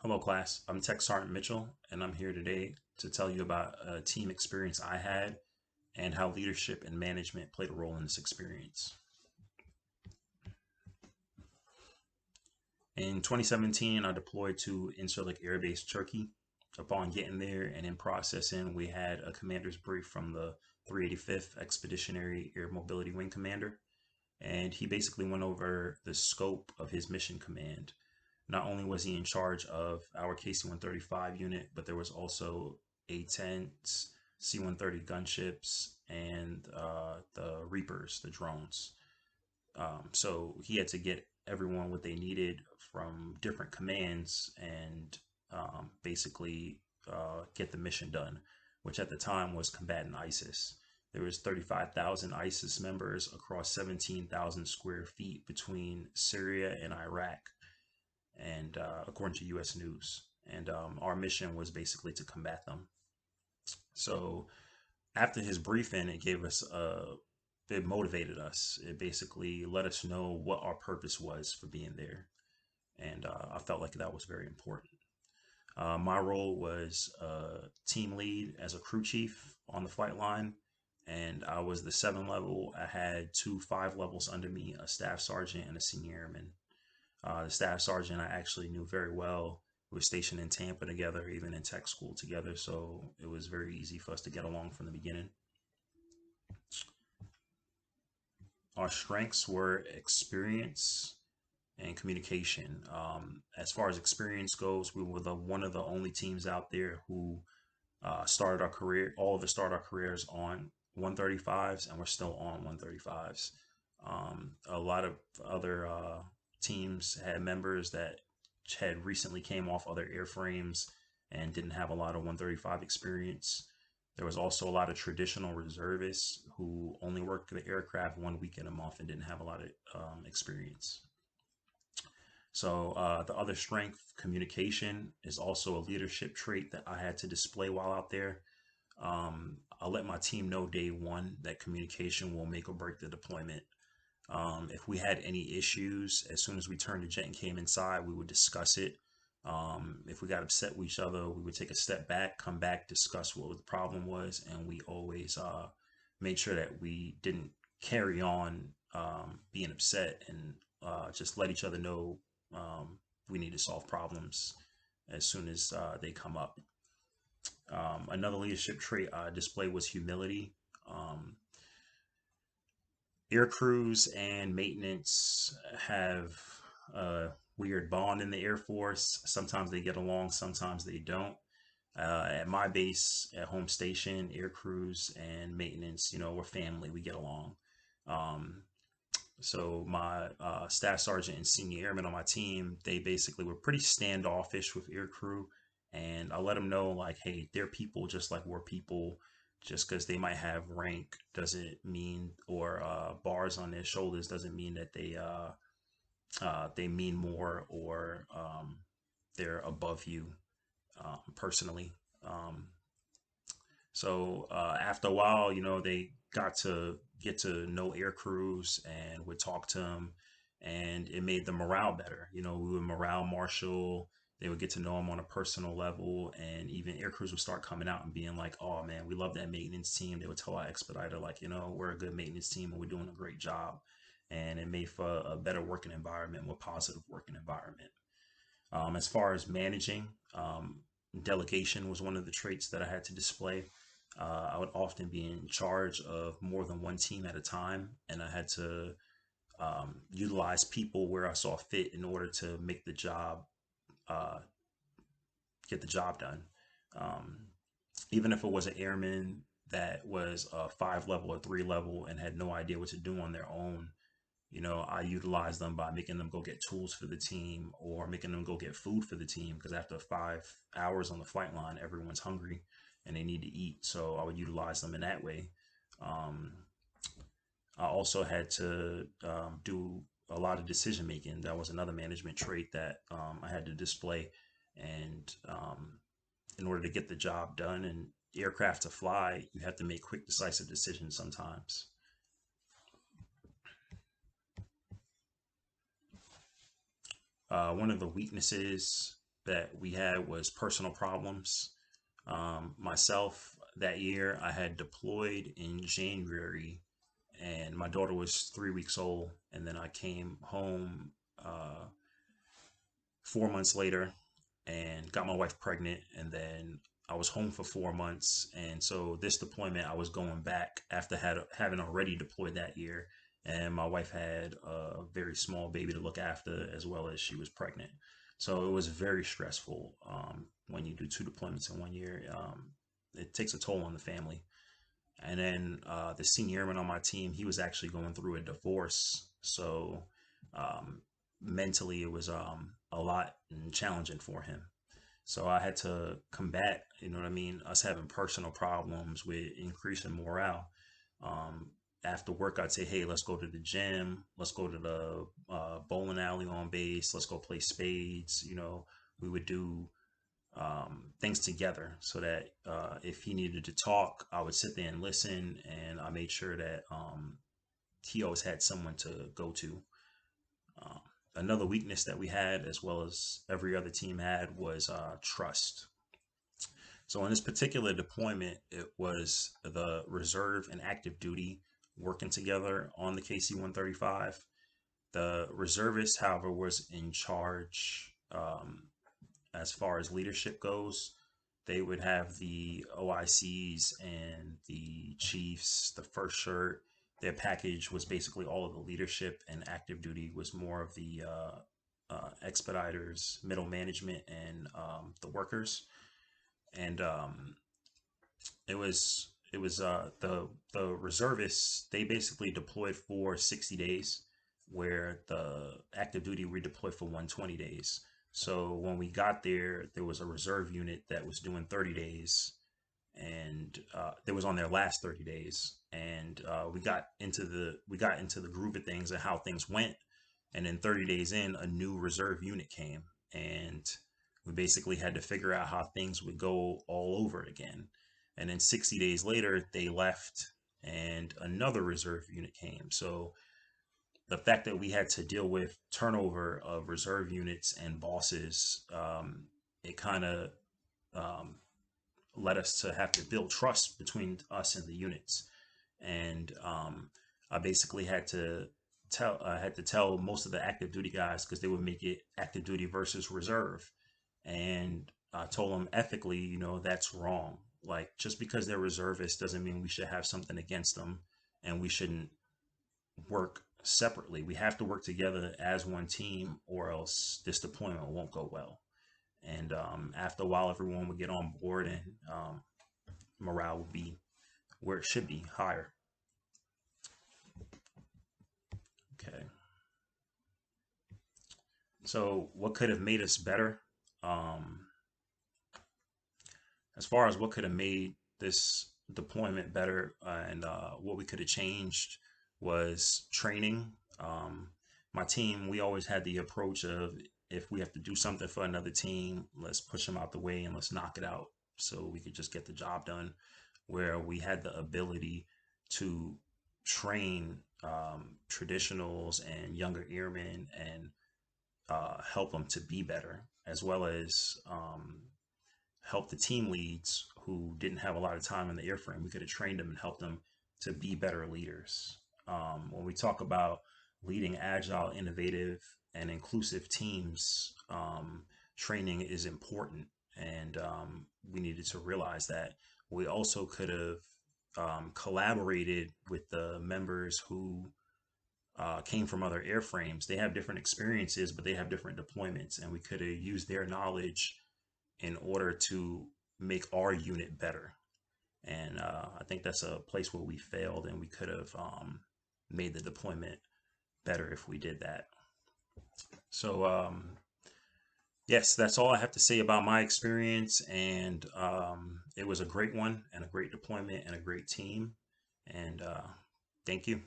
Hello, class. I'm Tech Sergeant Mitchell, and I'm here today to tell you about a team experience I had and how leadership and management played a role in this experience. In 2017, I deployed to Incirlik Air Base, Turkey. Upon getting there and in processing, we had a commander's brief from the 385th Expeditionary Air Mobility Wing Commander, and he basically went over the scope of his mission command. Not only was he in charge of our KC-135 unit, but there was also A-10s, C-130 gunships, and the Reapers, the drones. So he had to get everyone what they needed from different commands and basically get the mission done, which at the time was combating ISIS. There was 35,000 ISIS members across 17,000 square feet between Syria and Iraq, and according to U.S. News. And our mission was basically to combat them. So after his briefing, it motivated us. It basically let us know what our purpose was for being there, and I felt like that was very important. My role was team lead as a crew chief on the flight line, and I was the 7 level. I had two 5 levels under me, a staff sergeant and a senior airman. The staff sergeant I actually knew very well. We were stationed in Tampa together, even in tech school together, so it was very easy for us to get along from the beginning. Our strengths were experience and communication. As far as experience goes, we were one of the only teams out there who started our career. All of us started our careers on 135s, and we're still on 135s. A lot of other teams had members that had recently came off other airframes and didn't have a lot of 135 experience. There was also a lot of traditional reservists who only worked the aircraft 1 week in a month and didn't have a lot of experience. So the other strength, communication, is also a leadership trait that I had to display while out there. I let my team know day one that communication will make or break the deployment. If we had any issues, as soon as we turned the jet and came inside, we would discuss it. If we got upset with each other, we would take a step back, come back, discuss what the problem was, and we always made sure that we didn't carry on being upset and just let each other know we need to solve problems as soon as they come up. Another leadership trait I displayed was humility. Um, Air crews and maintenance have a weird bond in the Air Force. Sometimes they get along, sometimes they don't. At my base at home station, air crews and maintenance, we're family, we get along. Um, so my staff sergeant and senior airman on my team, they basically were pretty standoffish with air crew, and I let them know like, hey, they're people just like we're people. Just because they might have rank doesn't mean, or bars on their shoulders doesn't mean that they mean more, or they're above you personally. Um, so after a while, they got to get to know air crews and would talk to them, and it made the morale better. We would morale marshal. They would get to know them on a personal level, and even air crews would start coming out and being like, "Oh man, we love that maintenance team." They would tell our expediter like, "We're a good maintenance team and we're doing a great job," and it made for a better working environment, more positive working environment. As far as managing, delegation was one of the traits that I had to display. I would often be in charge of more than one team at a time, and I had to utilize people where I saw fit in order to make the job, uh, get the job done. Um, Even if it was an airman that was a 5 level or 3 level and had no idea what to do on their own, I utilize them by making them go get tools for the team or making them go get food for the team, because after 5 hours on the flight line, everyone's hungry and they need to eat. So I would utilize them in that way. Um, I also had to do a lot of decision making. That was another management trait that I had to display. And in order to get the job done and aircraft to fly, you have to make quick, decisive decisions sometimes. One of the weaknesses that we had was personal problems. Myself, that year, I had deployed in January, and my daughter was 3 weeks old. And then I came home 4 months later and got my wife pregnant. And then I was home for 4 months. And so this deployment, I was going back after having already deployed that year. And my wife had a very small baby to look after, as well as she was pregnant. So it was very stressful when you do two deployments in 1 year. It takes a toll on the family. And then the senior airman on my team, he was actually going through a divorce. So um, mentally, it was a lot and challenging for him. So I had to combat, you know what I mean, us having personal problems with increasing morale. Um, After work, I'd say, hey, let's go to the gym. Let's go to the bowling alley on base. Let's go play spades. We would do things together so that if he needed to talk, I would sit there and listen. And I made sure that he always had someone to go to. Um, Another weakness that we had, as well as every other team had, was trust. So in this particular deployment, it was the reserve and active duty working together on the KC-135. The reservist, however, was in charge as far as leadership goes. They would have the OICs and the chiefs, the first shirt. Their package was basically all of the leadership, and active duty was more of the expediters, middle management, and the workers. And the reservists. They basically deployed for 60 days, where the active duty we deployed for 120 days. So when we got there, there was a reserve unit that was doing 30 days, and they was on their last 30 days. And we got into the groove of things and how things went. And then 30 days in, a new reserve unit came, and we basically had to figure out how things would go all over again. And then 60 days later, they left, and another reserve unit came. So the fact that we had to deal with turnover of reserve units and bosses, it kind of um, led us to have to build trust between us and the units. And I basically had to tell most of the active duty guys, because they would make it active duty versus reserve. And I told them ethically, that's wrong. Like, just because they're reservists doesn't mean we should have something against them, and we shouldn't work separately. We have to work together as one team, or else this deployment won't go well. And after a while, everyone would get on board, and morale would be where it should be, higher. Okay. So, what could have made us better? Um, as far as what could have made this deployment better, and what we could have changed, was training. My team, we always had the approach of, if we have to do something for another team, let's push them out the way and let's knock it out so we could just get the job done. Where we had the ability to train traditionals and younger airmen, and help them to be better, as well as help the team leads who didn't have a lot of time in the airframe. We could have trained them and helped them to be better leaders. When we talk about leading agile, innovative, and inclusive teams, training is important. And we needed to realize that. We also could have collaborated with the members who came from other airframes. They have different experiences, but they have different deployments, and we could have used their knowledge in order to make our unit better. And I think that's a place where we failed, and we could have made the deployment better if we did that. So, yes, that's all I have to say about my experience. And it was a great one, and a great deployment, and a great team. And thank you.